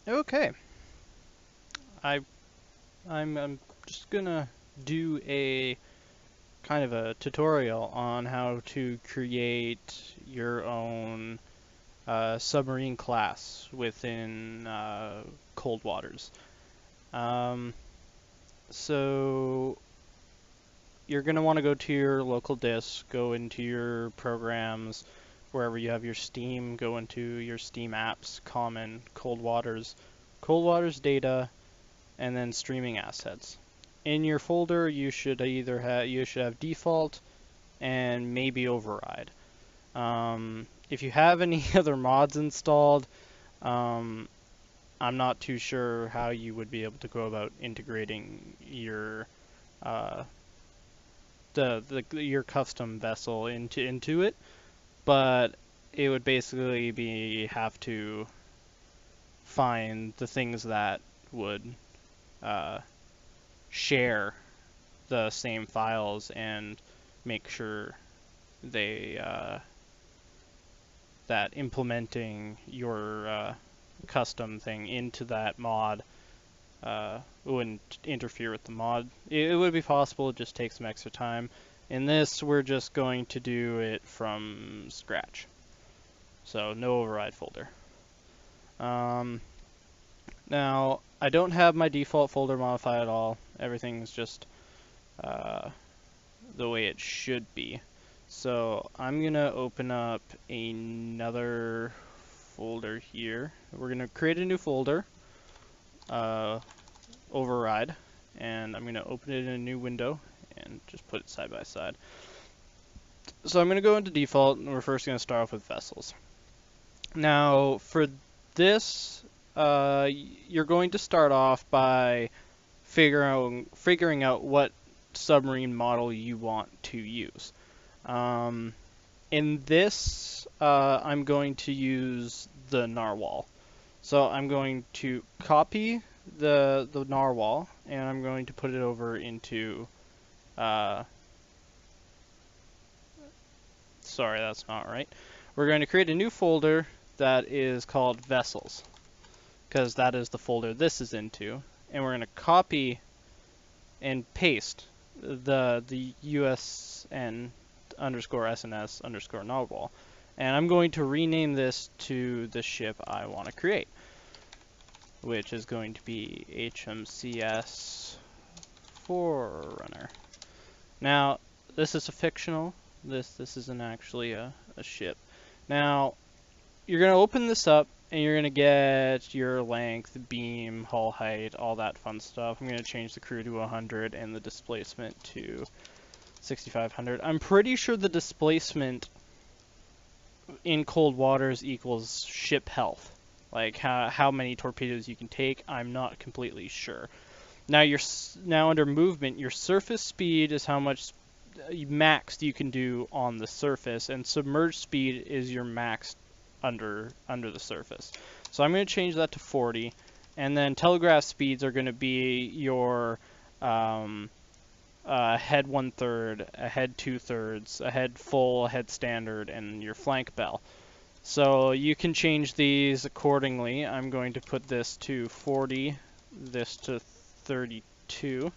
Okay, I I'm just gonna do a kind of a tutorial on how to create your own submarine class within cold waters. Um, so you're gonna want to go to your local disk, go into your programs, wherever you have your Steam, go into your Steam apps, common, cold waters data, and then streaming assets. In your folder, you should have default and maybe override. If you have any other mods installed, um, I'm not too sure how you would be able to go about integrating your uh, your custom vessel into it, but it would basically be have to find the things that would uh, share the same files and make sure they that implementing your custom thing into that mod wouldn't interfere with the mod. It would be possible, it just takes some extra time. In this, we're just going to do it from scratch. So no override folder. Um, Now, I don't have my default folder modified at all. Everything's just uh, the way it should be. So I'm gonna open up another folder here. We're gonna create a new folder, uh, override, and I'm gonna open it in a new window and just put it side by side. So I'm gonna go into default, and we're first gonna start off with vessels. Now for this, you're going to start off by figuring out what submarine model you want to use. In this, I'm going to use the narwhal. So I'm going to copy the narwhal, and I'm going to put it over into. Sorry, that's not right. We're going to create a new folder that is called vessels, because that is the folder this is into, and we're going to copy and paste the USN underscore SNS underscore narwhal, and I'm going to rename this to the ship I want to create, which is going to be HMCS Forerunner. Now, this is a fictional. This isn't actually a ship. Now, you're going to open this up, and you're going to get your length, beam, hull height, all that fun stuff. I'm going to change the crew to 100 and the displacement to 6,500. I'm pretty sure the displacement in cold waters equals ship health. Like how many torpedoes you can take, I'm not completely sure. Now under movement, your surface speed is how much maxed you can do on the surface, and submerged speed is your max under the surface. So I'm going to change that to 40, and then telegraph speeds are going to be your head 1/3, a head 2/3, a head full, a head standard, and your flank bell. So you can change these accordingly. I'm going to put this to 40, this to 32,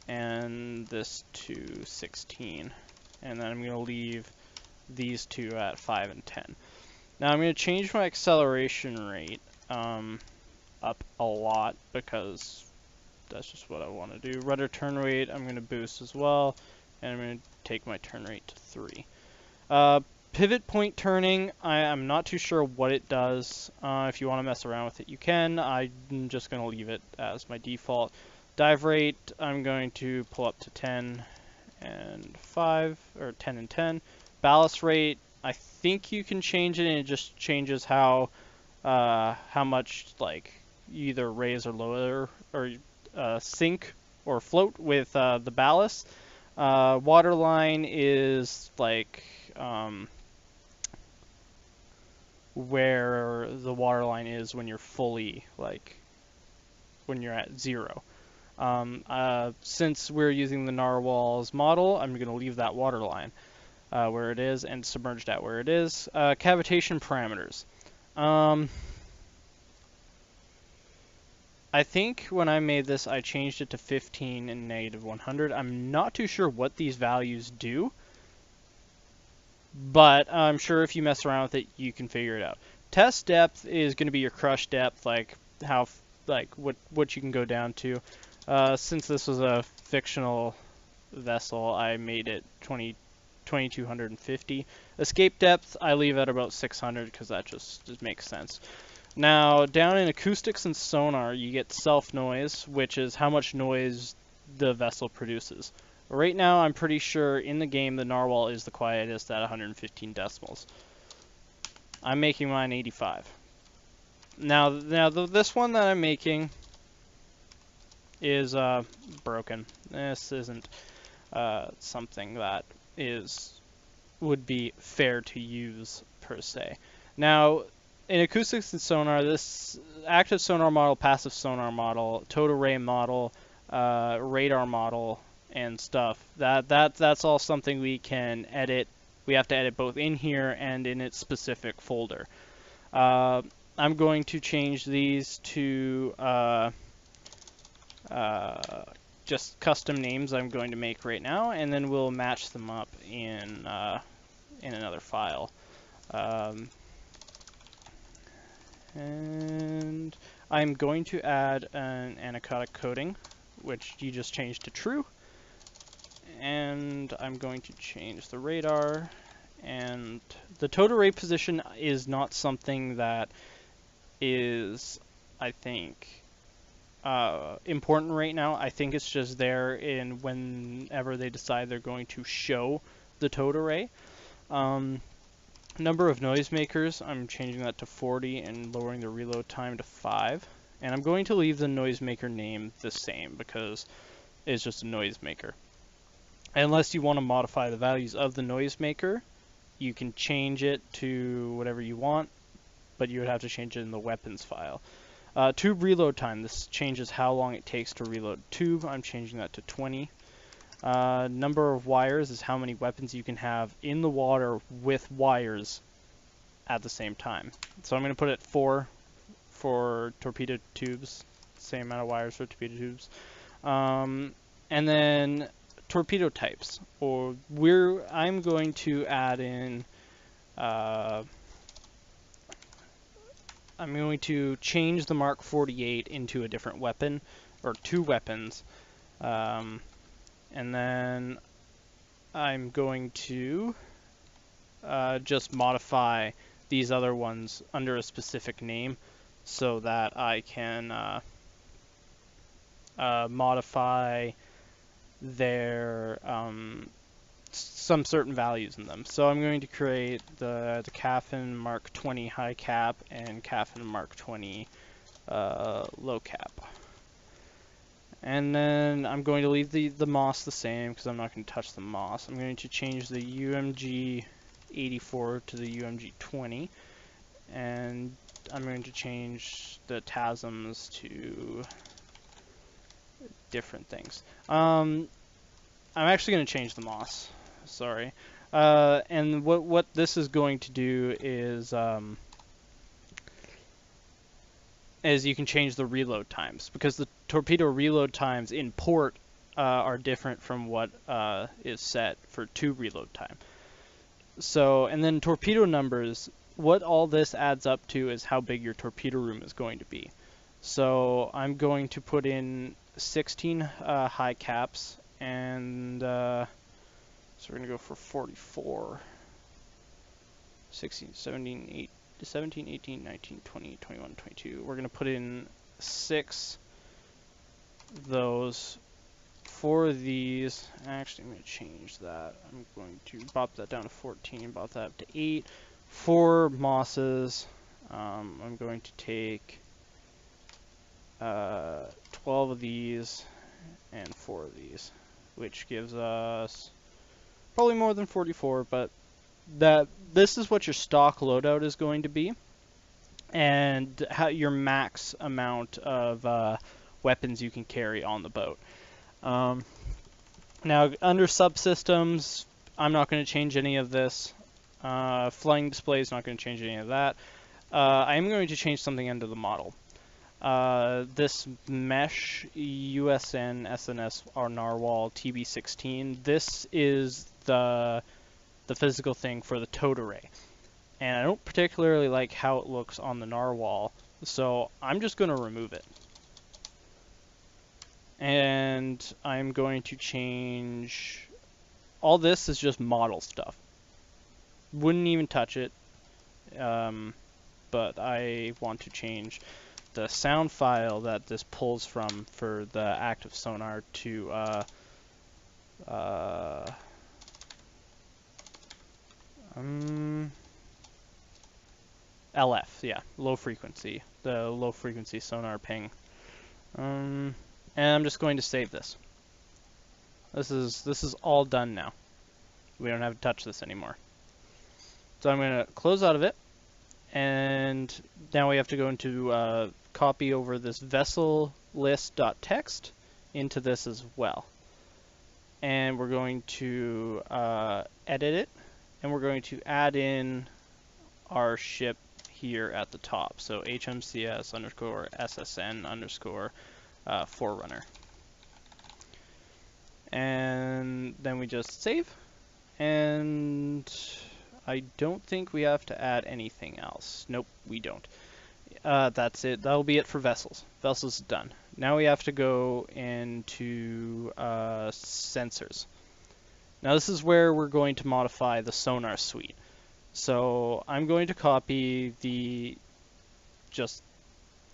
and this to 16. And then I'm going to leave these two at 5 and 10. Now I'm going to change my acceleration rate up a lot, because that's just what I want to do. Rudder turn rate I'm going to boost as well, and I'm going to take my turn rate to 3. Pivot point turning, I'm not too sure what it does. If you want to mess around with it, you can. I'm just going to leave it as my default. Dive rate, I'm going to pull up to 10 and 5, or 10 and 10. Ballast rate, I think you can change it, and it just changes how much, like, you either raise or lower, or sink or float with the ballast. Waterline is like where the waterline is when you're fully, like, when you're at 0. Since we're using the narwhal's model, I'm going to leave that waterline where it is, and submerged at where it is. Cavitation parameters. I think when I made this, I changed it to 15 and -100. I'm not too sure what these values do, but I'm sure if you mess around with it, you can figure it out. Test depth is going to be your crush depth, like what you can go down to. Since this was a fictional vessel, I made it 2250. Escape depth, I leave at about 600 because that just makes sense. Now, down in acoustics and sonar, you get self-noise, which is how much noise the vessel produces. Right now, I'm pretty sure in the game the narwhal is the quietest at 115 decibels. I'm making mine 85. Now this one that I'm making is broken. This isn't something that would be fair to use per se. Now, in acoustics and sonar, this active sonar model, passive sonar model, towed array model, radar model, and stuff, that's all something we can edit. We have to edit both in here and in its specific folder. I'm going to change these to just custom names I'm going to make right now, and then we'll match them up in another file. And I'm going to add an anechoic coding, which you just changed to true. And I'm going to change the radar. And the towed array position is not something that is, I think, important right now. I think it's just there in whenever they decide they're going to show the towed array. Number of noisemakers, I'm changing that to 40 and lowering the reload time to 5. And I'm going to leave the noisemaker name the same because it's just a noisemaker. Unless you want to modify the values of the noisemaker, you can change it to whatever you want, but you would have to change it in the weapons file. Tube reload time, this changes how long it takes to reload tube. I'm changing that to 20. Number of wires is how many weapons you can have in the water with wires at the same time. So I'm going to put it 4 for torpedo tubes, same amount of wires for torpedo tubes. And then torpedo types, I'm going to add in, I'm going to change the Mark 48 into a different weapon, or 2 weapons. And then I'm going to just modify these other ones under a specific name so that I can modify their some certain values in them. So I'm going to create the CAFN Mark 20 high cap and CAFN Mark 20 low cap. And then I'm going to leave the MOS the same because I'm not going to touch the MOS. I'm going to change the UMG 84 to the UMG 20, and I'm going to change the TASMs to different things. I'm actually going to change the MOS. Sorry. And what this is going to do is you can change the reload times, because the torpedo reload times in port are different from what is set for tube reload time. So, and then torpedo numbers, what all this adds up to is how big your torpedo room is going to be. So I'm going to put in 16 high caps, and so we're going to go for 44, 16, 17, 18, 19, 20, 21, 22. We're going to put in 6 of those. 4 of these. Actually, I'm going to change that. I'm going to bop that down to 14, bop that up to 8. 4 mosses. I'm going to take 12 of these and 4 of these, which gives us probably more than 44, but this is what your stock loadout is going to be, and how your max amount of weapons you can carry on the boat. Now, under subsystems, I'm not going to change any of this. Flying display is not going to change any of that. I am going to change something under the model. this mesh USN SNS or narwhal TB16, this is the physical thing for the towed array. And I don't particularly like how it looks on the narwhal, so I'm just going to remove it. And I'm going to change... All this is just model stuff. Wouldn't even touch it, but I want to change the sound file that this pulls from for the active sonar to LF, yeah, low frequency, the low frequency sonar ping. And I'm just going to save this. This is all done now. We don't have to touch this anymore. So I'm going to close out of it, and now we have to go into copy over this vessel list.txt into this as well. And we're going to edit it, and we're going to add in our ship here at the top. So HMCS underscore SSN underscore Forerunner. And then we just save. And I don't think we have to add anything else. Nope, we don't. That's it. That'll be it for vessels. Vessels is done. Now we have to go into sensors. Now this is where we're going to modify the sonar suite. So I'm going to copy the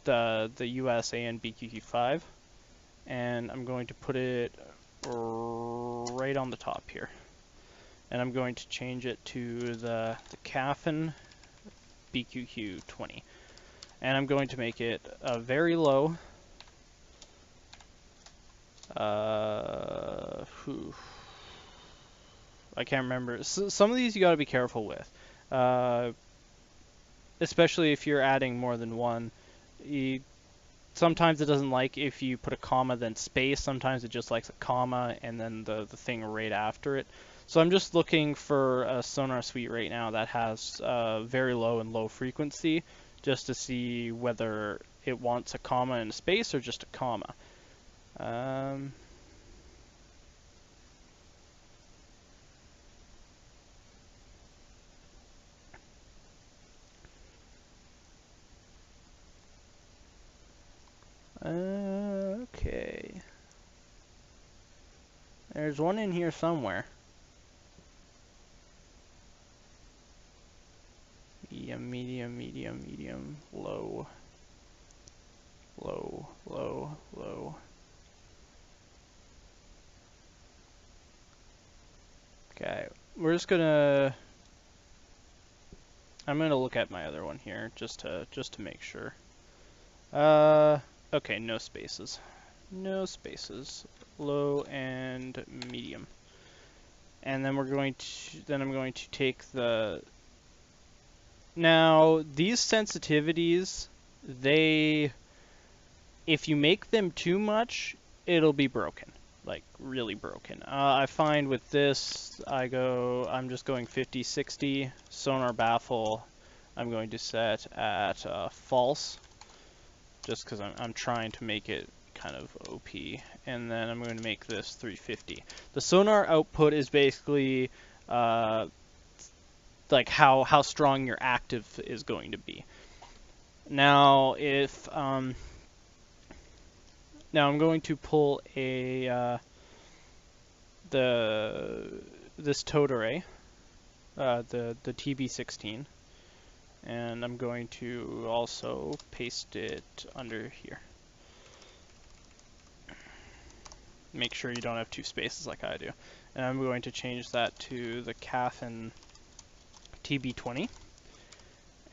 US AN BQQ5, and I'm going to put it right on the top here. And I'm going to change it to the CAFN BQQ20. And I'm going to make it very low. I can't remember. Some of these you got to be careful with. Especially if you're adding more than one. Sometimes it doesn't like if you put a comma then space. Sometimes it just likes a comma and then the thing right after it. So I'm just looking for a sonar suite right now that has very low and low frequency, just to see whether it wants a comma and a space or just a comma. Okay. There's one in here somewhere. Medium, medium, medium, medium, low. Low, low, low. Okay, we're just gonna... I'm gonna look at my other one here just to make sure. Okay, no spaces. No spaces. Low and medium. And then I'm going to take the... Now, these sensitivities, if you make them too much, it'll be broken. Like, really broken. I find with this, I'm just going 50, 60. Sonar baffle, I'm going to set at false. Just because I'm trying to make it kind of OP. And then I'm going to make this 350. The sonar output is basically like how strong your active is going to be. Now if now I'm going to pull this towed array, the TB16, and I'm going to also paste it under here. Make sure you don't have two spaces like I do. And I'm going to change that to the CAFN TB20,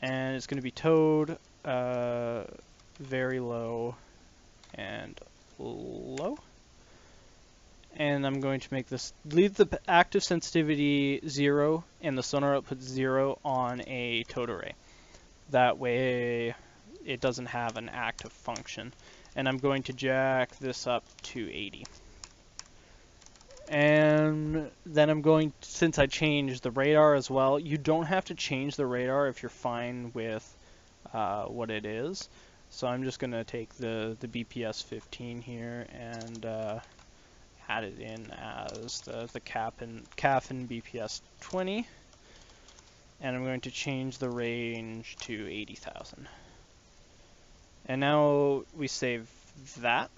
and it's going to be towed very low and low. And I'm going to make this, leave the active sensitivity 0 and the sonar output 0 on a towed array. That way it doesn't have an active function. And I'm going to jack this up to 80. And then I'm going, since I changed the radar as well, you don't have to change the radar if you're fine with what it is. So I'm just going to take the BPS 15 here and add it in as the CAF and BPS 20. And I'm going to change the range to 80,000. And now we save that.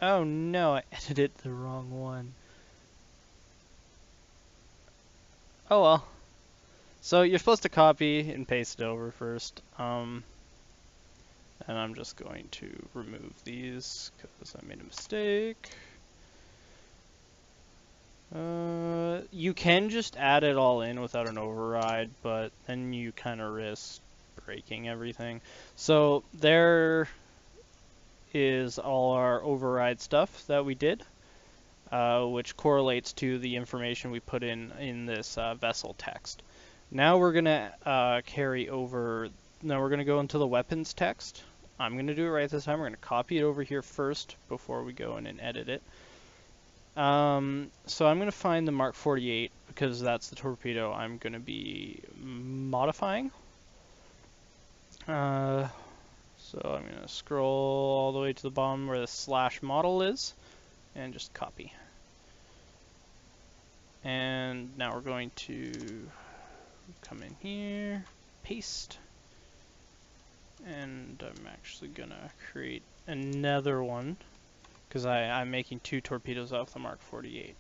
Oh no, I edited the wrong one. Oh well. So you're supposed to copy and paste it over first. And I'm just going to remove these because I made a mistake. You can just add it all in without an override, but then you kind of risk breaking everything. So there is all our override stuff that we did, which correlates to the information we put in this vessel text. Now we're gonna carry over. Now we're gonna go into the weapons text. I'm gonna do it right this time. We're gonna copy it over here first before we go in and edit it. So I'm gonna find the Mark 48 because that's the torpedo I'm gonna be modifying. So I'm gonna scroll all the way to the bottom where the slash model is, and just copy. And now we're going to come in here, paste, and I'm actually gonna create another one because I'm making 2 torpedoes off the Mark 48.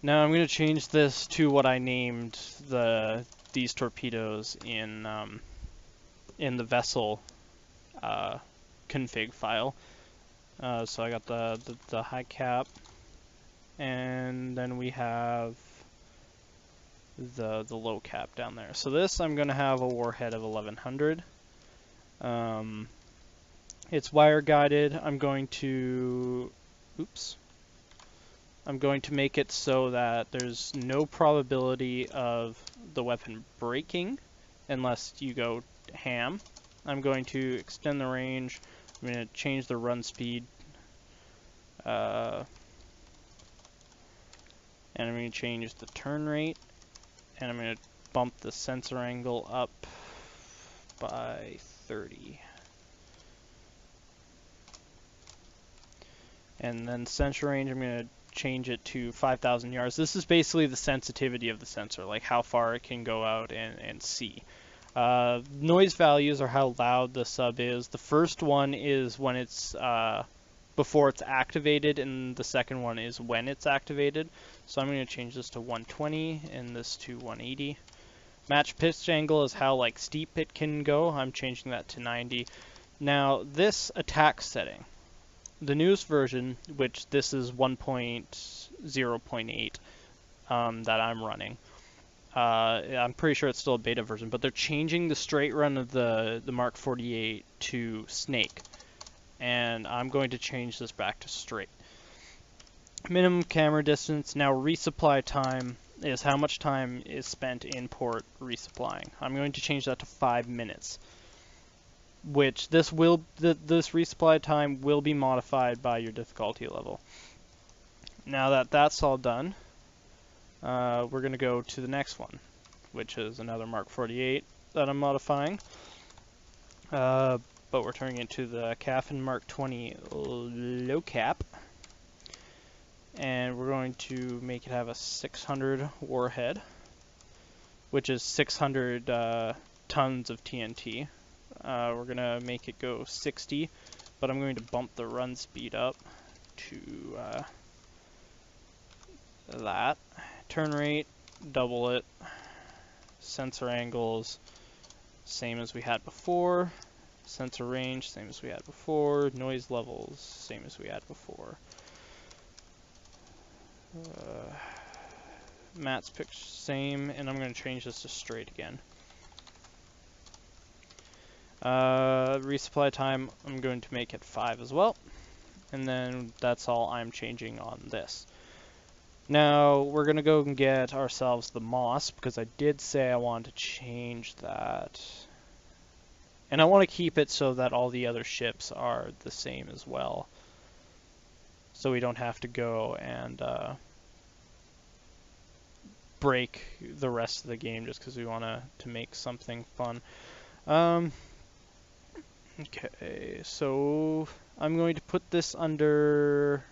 Now I'm gonna change this to what I named these torpedoes in the vessel config file. So I got the high cap, and then we have the low cap down there. So this I'm going to have a warhead of 1100. It's wire guided. I'm going to make it so that there's no probability of the weapon breaking unless you go ham. I'm going to extend the range. I'm going to change the run speed. And I'm going to change the turn rate. And I'm going to bump the sensor angle up by 30. And then sensor range, I'm going to change it to 5,000 yards. This is basically the sensitivity of the sensor, like how far it can go out and see. Noise values are how loud the sub is. The first one is when it's before it's activated, and the second one is when it's activated. So I'm going to change this to 120 and this to 180. Match pitch angle is how like steep it can go. I'm changing that to 90. Now this attack setting, the newest version, which this is 1.0.8 that I'm running. I'm pretty sure it's still a beta version, but they're changing the straight run of the Mark 48 to snake. And I'm going to change this back to straight. Minimum camera distance. Now resupply time is how much time is spent in port resupplying. I'm going to change that to 5 minutes. Which this resupply time will be modified by your difficulty level. Now that that's all done, we're going to go to the next one, which is another Mark 48 that I'm modifying. But we're turning into the CAF and Mark 20 low cap. And we're going to make it have a 600 warhead, which is 600 tons of TNT. We're going to make it go 60, but I'm going to bump the run speed up to that. Turn rate, double it. Sensor angles, same as we had before. Sensor range, same as we had before. Noise levels, same as we had before. Matt's picture, same, and I'm going to change this to straight again. Resupply time, I'm going to make it 5 as well. And then that's all I'm changing on this. Now, we're going to go and get ourselves the moss, because I did say I wanted to change that. And I want to keep it so that all the other ships are the same as well. So we don't have to go and break the rest of the game just because we want to make something fun. Okay, so I'm going to put this under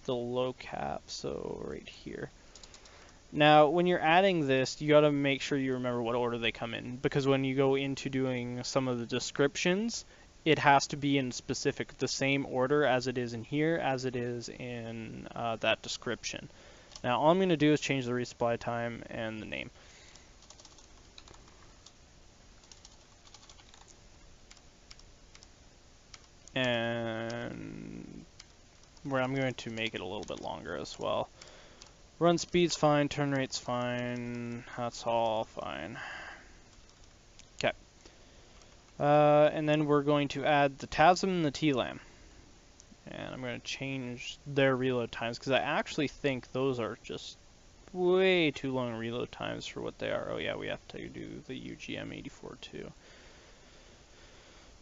the low cap, so right here. Now, when you're adding this, you got to make sure you remember what order they come in, because when you go into doing some of the descriptions, it has to be in specific the same order as it is in here, as it is in that description. Now, all I'm going to do is change the resupply time and the name. And where I'm going to make it a little bit longer as well. Run speed's fine, turn rate's fine, that's all fine. Okay. And then we're going to add the TASM and the TLAM. And I'm going to change their reload times, because I actually think those are just way too long reload times for what they are. Oh yeah, we have to do the UGM84 too.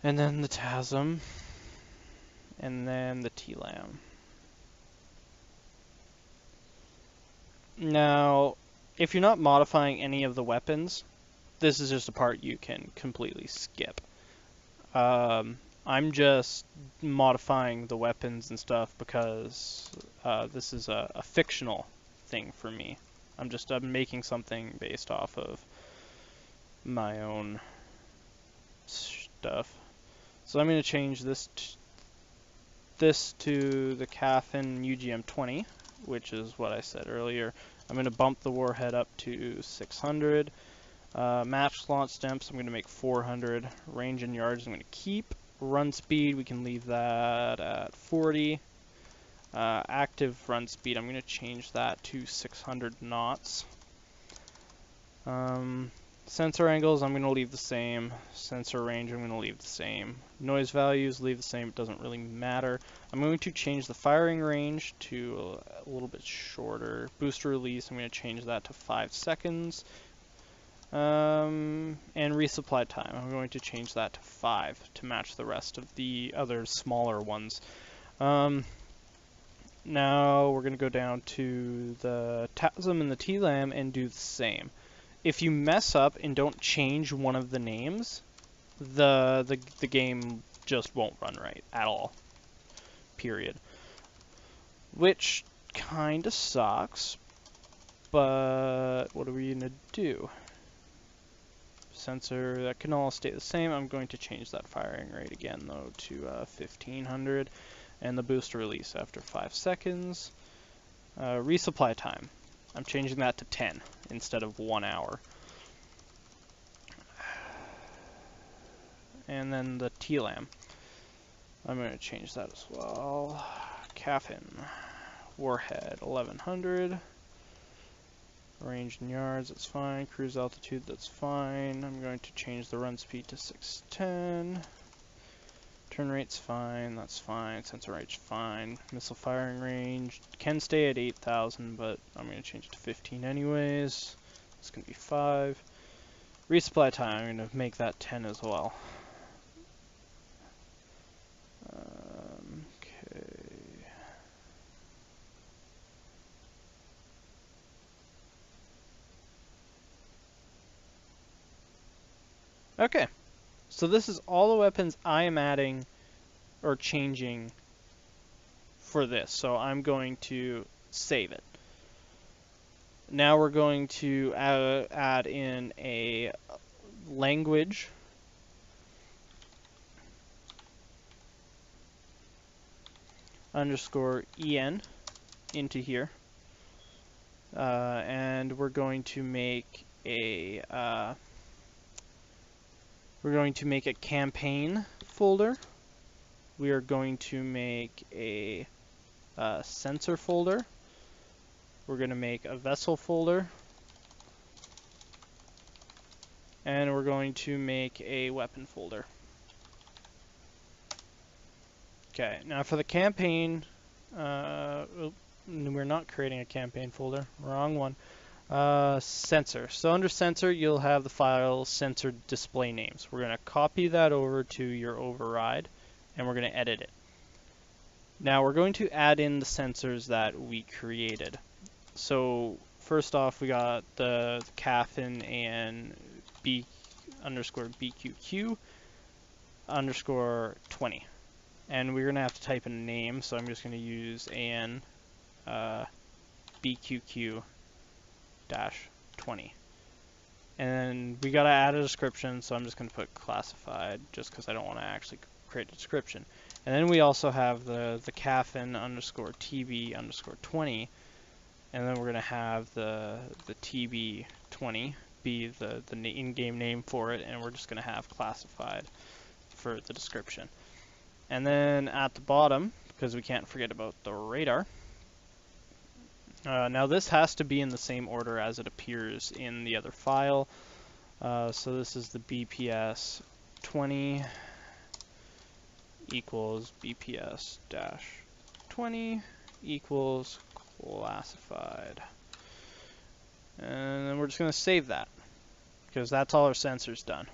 And then the TASM. And then the TLAM. Now, if you're not modifying any of the weapons, this is just a part you can completely skip. I'm just modifying the weapons and stuff because this is a fictional thing for me. I'm making something based off of my own stuff. So I'm going to change this to the Cavitation UGM20, which is what I said earlier. I'm going to bump the warhead up to 600. Match launch stamps, I'm going to make 400. Range and yards, I'm going to keep. Run speed, we can leave that at 40. Active run speed, I'm going to change that to 600 knots. Sensor angles, I'm going to leave the same. Sensor range, I'm going to leave the same. Noise values, leave the same. It doesn't really matter. I'm going to change the firing range to a little bit shorter. Booster release, I'm going to change that to 5 seconds. And resupply time, I'm going to change that to 5 to match the rest of the other smaller ones. Now we're going to go down to the TASM and the TLAM and do the same. If you mess up and don't change one of the names, the game just won't run right at all. Period. Which kinda sucks, but what are we gonna do? Sensor, that can all stay the same. I'm going to change that firing rate again though to 1500, and the booster release after 5 seconds. Resupply time, I'm changing that to 10 instead of 1 hour. And then the TLAM, I'm going to change that as well. Cavitation, warhead 1100. Range in yards, that's fine. Cruise altitude, that's fine. I'm going to change the run speed to 610. Turn rate's fine, that's fine. Sensor rate's fine. Missile firing range can stay at 8,000, but I'm going to change it to 15 anyways. It's going to be 5. Resupply time, I'm going to make that 10 as well. Okay, so this is all the weapons I am adding or changing for this. So I'm going to save it. Now we're going to add in a language. _en into here. And we're going to make a campaign folder. We are going to make a sensor folder. We're going to make a vessel folder. And we're going to make a weapon folder. Okay, now for the campaign, we're not creating a campaign folder, wrong one. Sensor. So under sensor, you'll have the file sensor display names. We're going to copy that over to your override, and we're going to edit it. Now we're going to add in the sensors that we created. So first off, we got the Cavitation and B_BQQ. underscore 20. And we're going to have to type in a name, so I'm just going to use an BQQ dash 20. And we got to add a description, so I'm just going to put classified just because I don't want to actually create a description. And then we also have the caffin underscore TB underscore 20, and then we're going to have the TB20 be the in-game name for it, and we're just going to have classified for the description. And then at the bottom, because we can't forget about the radar, now this has to be in the same order as it appears in the other file. So this is the BPS 20 equals BPS dash 20 equals classified. And then we're just going to save that because that's all our sensors done.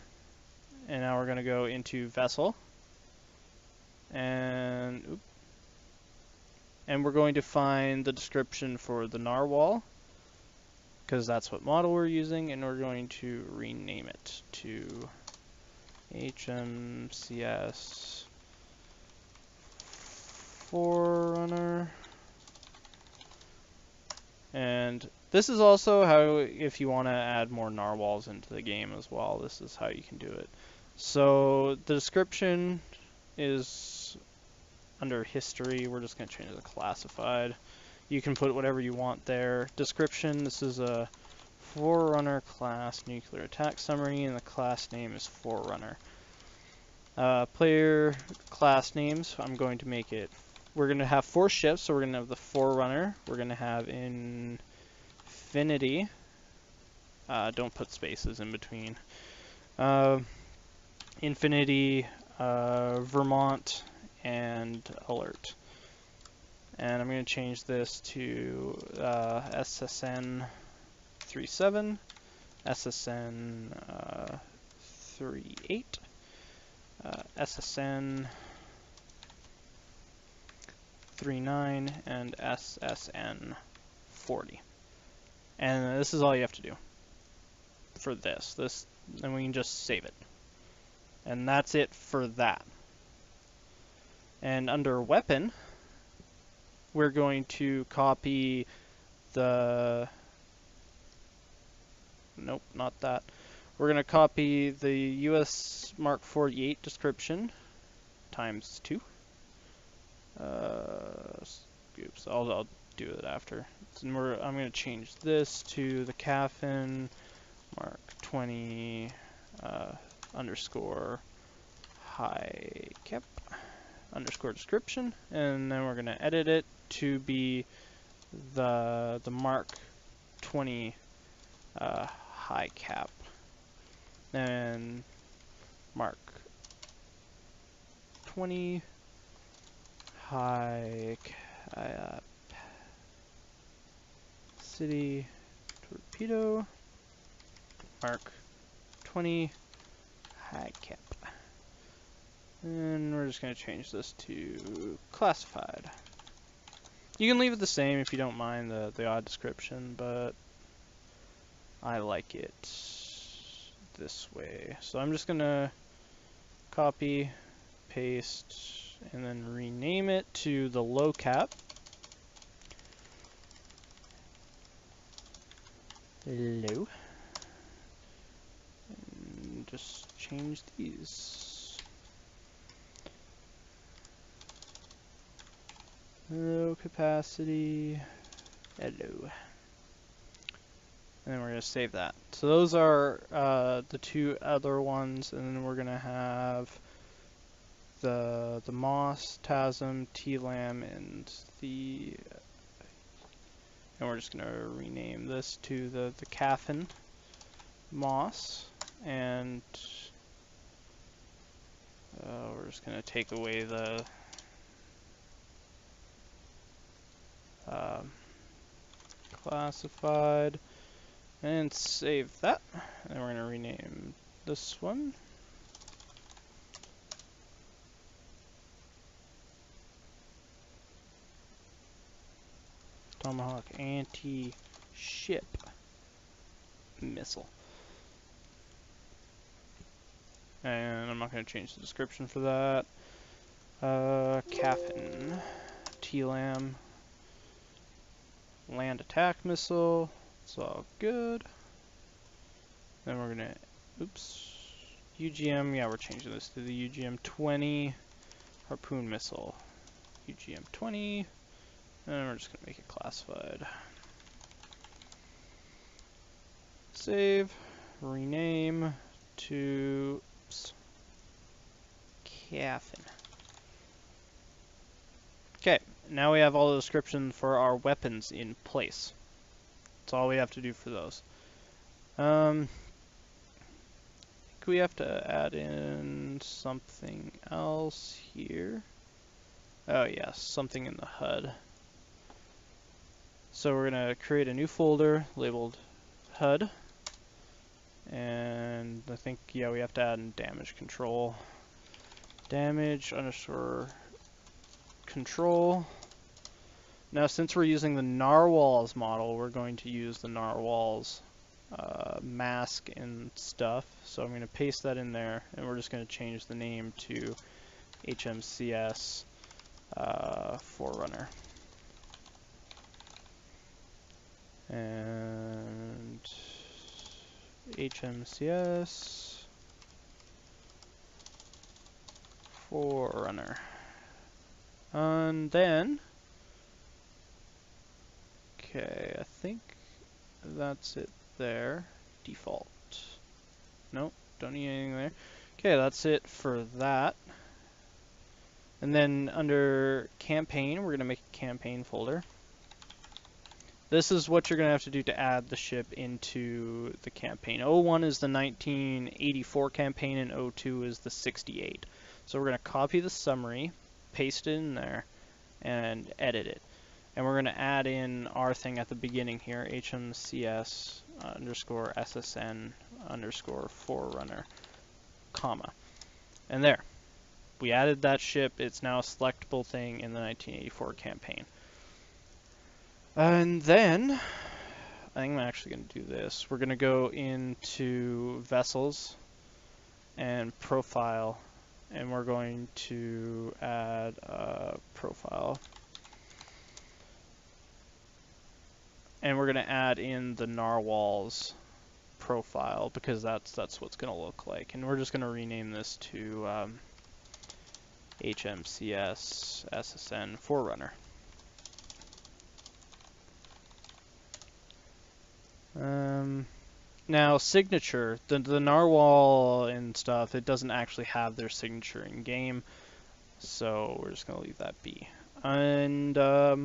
And now we're going to go into vessel and we're going to find the description for the narwhal because that's what model we're using, and we're going to rename it to HMCS Forerunner. And this is also how, if you want to add more narwhals into the game as well, this is how you can do it. So the description is under history. We're just going to change it to classified. You can put whatever you want there. Description, this is a Forerunner class nuclear attack summary, and the class name is Forerunner. Player class names, I'm going to make it, we're going to have 4 ships, so we're going to have the Forerunner, we're going to have Infinity, don't put spaces in between, Infinity, Vermont, and Alert. And I'm going to change this to SSN 37, SSN 38, SSN 39, and SSN 40. And this is all you have to do for this. Then we can just save it. And that's it for that. And under weapon, we're going to copy the, nope, not that. We're going to copy the US Mark 48 description times 2. Oops, I'll do it after. So I'm going to change this to the Caffin Mark 20 underscore high cap underscore description, and then we're going to edit it to be the Mark 20 high cap, and Mark 20 high cap city torpedo, Mark 20 high cap. And we're just going to change this to classified. You can leave it the same if you don't mind the odd description, but I like it this way. So I'm just going to copy, paste, and then rename it to the low cap. Low. And just change these. Low capacity, hello. And then we're going to save that. So those are the 2 other ones, and then we're going to have the Moss, TASM, TLAM, and we're just going to rename this to the Caffin Moss, and we're just going to take away the classified and save that. And we're going to rename this one Tomahawk anti-ship missile. and I'm not going to change the description for that. Caffin, TLAM, land attack missile, it's all good. Then we're going to, UGM, yeah, we're changing this to the UGM 20 harpoon missile. UGM 20, and we're just going to make it classified. Save, rename to Caffin. Okay, now we have all the description for our weapons in place. That's all we have to do for those. I think we have to add in something else here. Oh yes, something in the HUD. So we're going to create a new folder labeled HUD. And I think, yeah, we have to add in damage control. Damage underscore control. Now, since we're using the narwhals model, we're going to use the narwhals mask and stuff. So I'm going to paste that in there, and we're just going to change the name to HMCS Forerunner. And HMCS Forerunner. And then, okay, I think that's it there. Default. Nope, don't need anything there. Okay, that's it for that. And then under campaign, we're going to make a campaign folder. This is what you're going to have to do to add the ship into the campaign. 01 is the 1984 campaign and 02 is the 68. So we're going to copy the summary, paste it in there, and edit it. And we're going to add in our thing at the beginning here, HMCS underscore SSN underscore Forerunner, comma. And there. We added that ship. It's now a selectable thing in the 1984 campaign. And then, I think I'm actually going to do this. We're going to go into Vessels and Profile, and we're going to add a profile. And we're going to add in the narwhals profile, because that's what it's going to look like. And we're just going to rename this to HMCS SSN Forerunner. Now signature, the narwhal and stuff, it doesn't actually have their signature in game, so we're just gonna leave that be. And I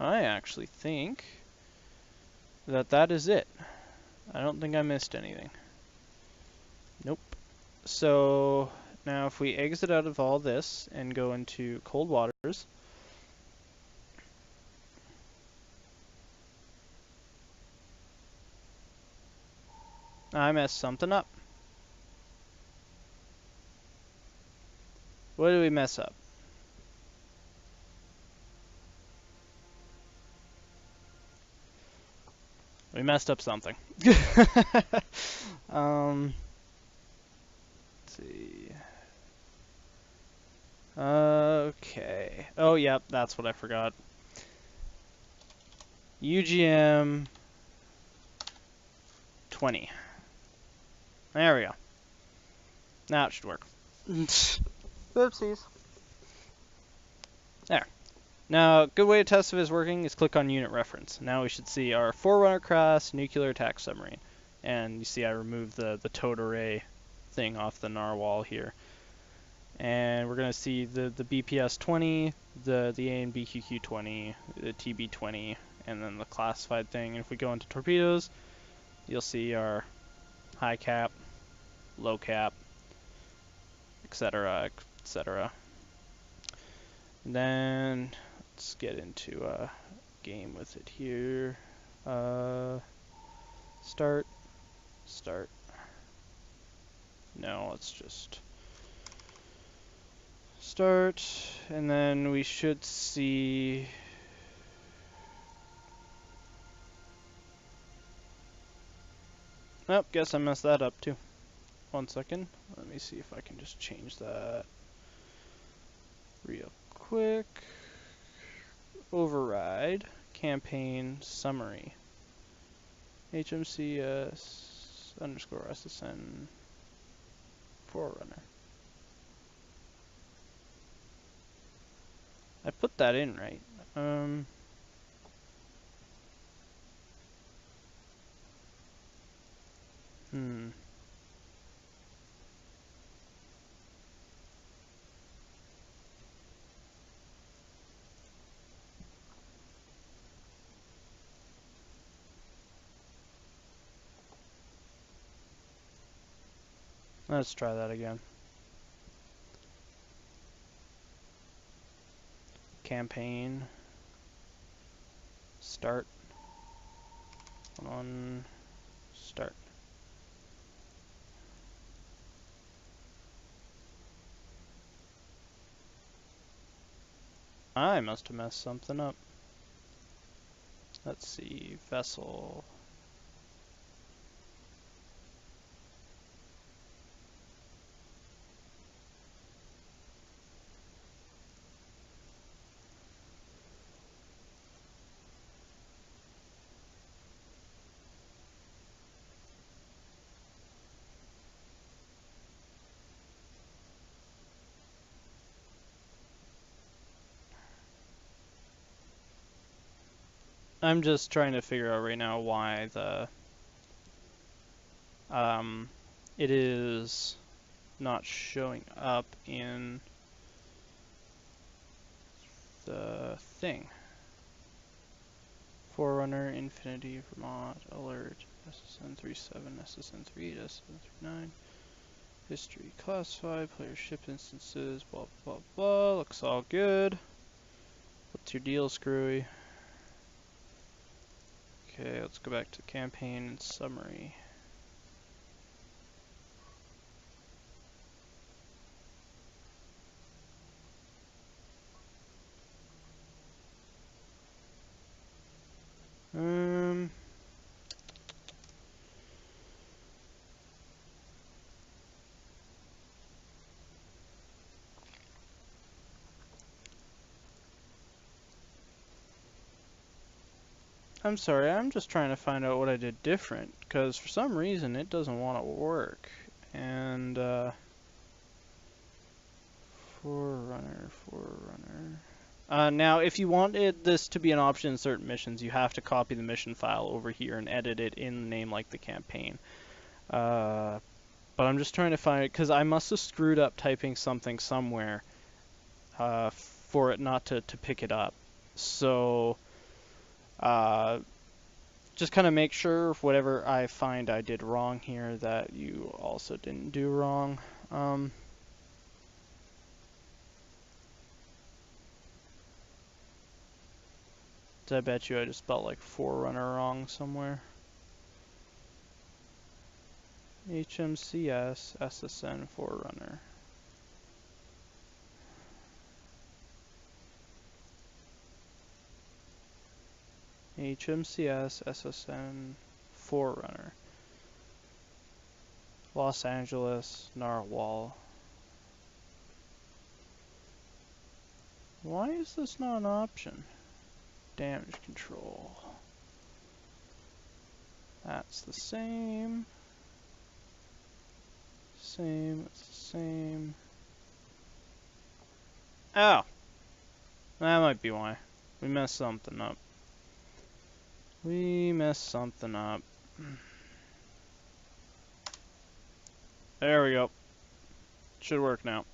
actually think that is it. I don't think I missed anything. Nope. So now if we exit out of all this and go into cold waters, I messed something up. What did we mess up? We messed up something. Let's see. Okay. Oh, yep, that's what I forgot. UGM 20. There we go. Now it should work. Oopsies. There. Now, a good way to test if it's working is click on unit reference. Now we should see our Forerunner class nuclear attack submarine. And you see I removed the towed array thing off the narwhal here. And we're going to see the BPS 20, the A and BQQ 20, the TB 20, and then the classified thing. And if we go into torpedoes, you'll see our high cap, low cap, etc., etc. And then let's get into a game with it here. Start. No, let's just start, and then we should see oh, guess I messed that up too. 1 second. Let me see if I can just change that real quick. Override campaign summary. HMCS underscore SSN Forerunner. I put that in right. Let's try that again. Campaign. Start. On start. I must have messed something up. Let's see. Vessel. I'm just trying to figure out right now why the it is not showing up in the thing. Forerunner, Infinity, Vermont, Alert, SSN37, SSN38, SSN39, History, Classified, Player Ship Instances, blah blah blah. Looks all good. What's your deal, Screwy? Okay, let's go back to campaign and summary. I'm sorry, I'm just trying to find out what I did different, because for some reason it doesn't want to work. And, Forerunner. Now, if you wanted this to be an option in certain missions, you have to copy the mission file over here and edit it in the name like the campaign. But I'm just trying to find it, because I must have screwed up typing something somewhere for it not to pick it up. So, just kind of make sure whatever I find I did wrong here that you also didn't do wrong. I bet you I just spelled like Forerunner wrong somewhere. HMCS SSN Forerunner. HMCS SSN Forerunner. Los Angeles Narwhal. Why is this not an option? Damage control. That's the same. It's the same. Oh! That might be why. We messed something up. There we go. Should work now.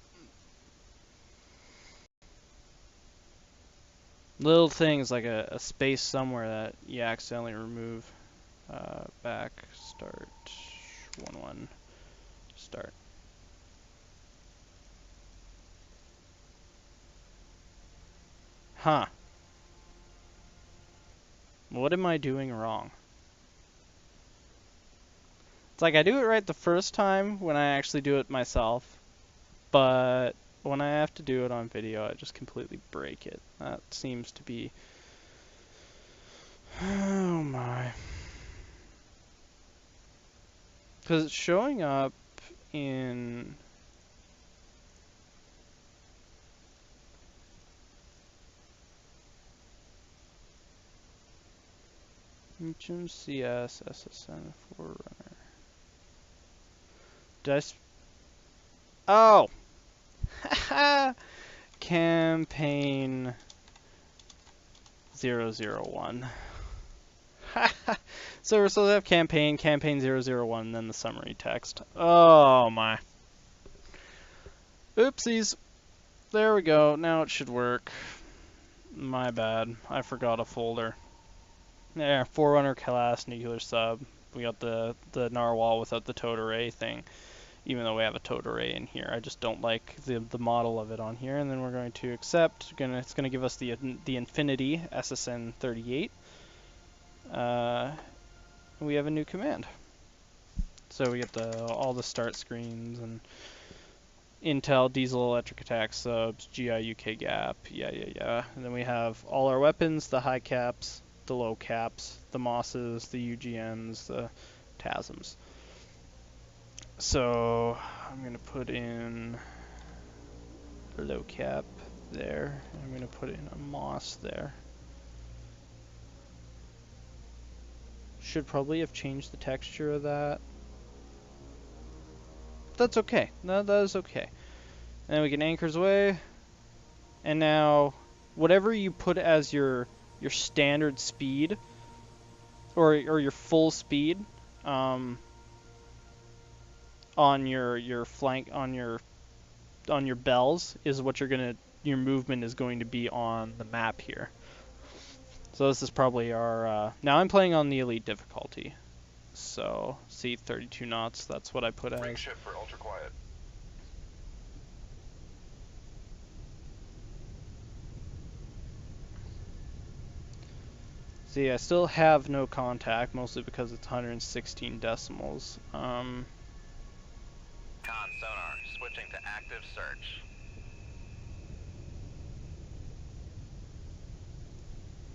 Little things like a space somewhere that you accidentally remove. Back, start, 1-1, start. Huh. What am I doing wrong? It's like I do it right the first time when I actually do it myself, but when I have to do it on video, I just completely break it. That seems to be... Oh my. Because it's showing up in HMCS SSN Forerunner. Did I oh! Campaign 001. So we're supposed to have campaign 001, then the summary text. Oh my. Oopsies. There we go. Now it should work. My bad. I forgot a folder. There, Forerunner class, nuclear sub. We got the narwhal without the toad array thing, even though we have a toad array in here. I just don't like the model of it on here. And then we're going to accept. It's gonna give us the Infinity SSN 38. We have a new command. So we get all the start screens and Intel, diesel, electric attack subs, GI, UK gap, yeah. And then we have all our weapons, the high caps, the low caps, the mosses, the UGMs, the TASMs. So I'm going to put in a low cap there. I'm going to put in a moss there. Should probably have changed the texture of that. That's okay. No, that is okay. And then we can anchors away. And now, whatever you put as your standard speed, or your full speed, on your flank, on your bells, is what your movement is going to be on the map here. So this is probably our. Now I'm playing on the elite difficulty. So, see, 32 knots, that's what I put as. Ring shift for ultra quiet. See, I still have no contact, mostly because it's 116 decimals. Con sonar, switching to active search.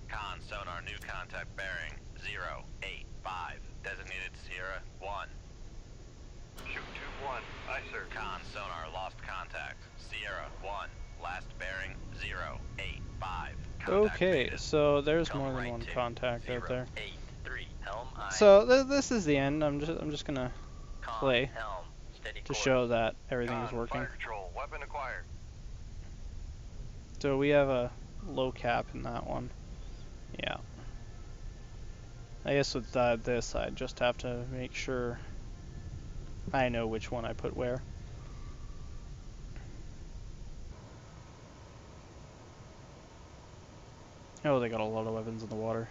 Con sonar, new contact bearing 085. Designated Sierra 1. Shoot 2-1. Aye, sir. Con sonar, lost contact. Sierra 1. Last bearing 085. Contact Okay, rated. so there's Come more than right one to contact out there. 083. Helm aye. So this is the end. I'm just gonna Con, play helm, steady to course. show that everything is Con, working. fire control. Weapon acquired. So we have a low cap in that one. Yeah. I guess with this, I just have to make sure I know which one I put where. Oh, they got a lot of weapons in the water.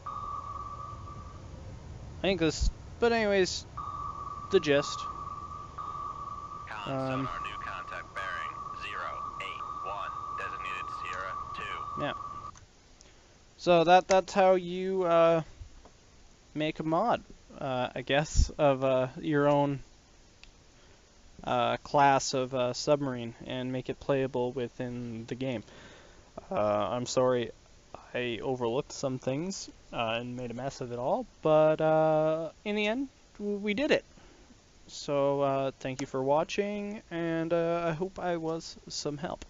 I think this, but anyways, the gist. Con sonar, new contact bearing 081. Designated Sierra 2. Yeah. So that's how you make a mod, I guess, of your own class of submarine and make it playable within the game. I'm sorry I overlooked some things and made a mess of it all, but in the end, we did it. So thank you for watching, and I hope I was some help.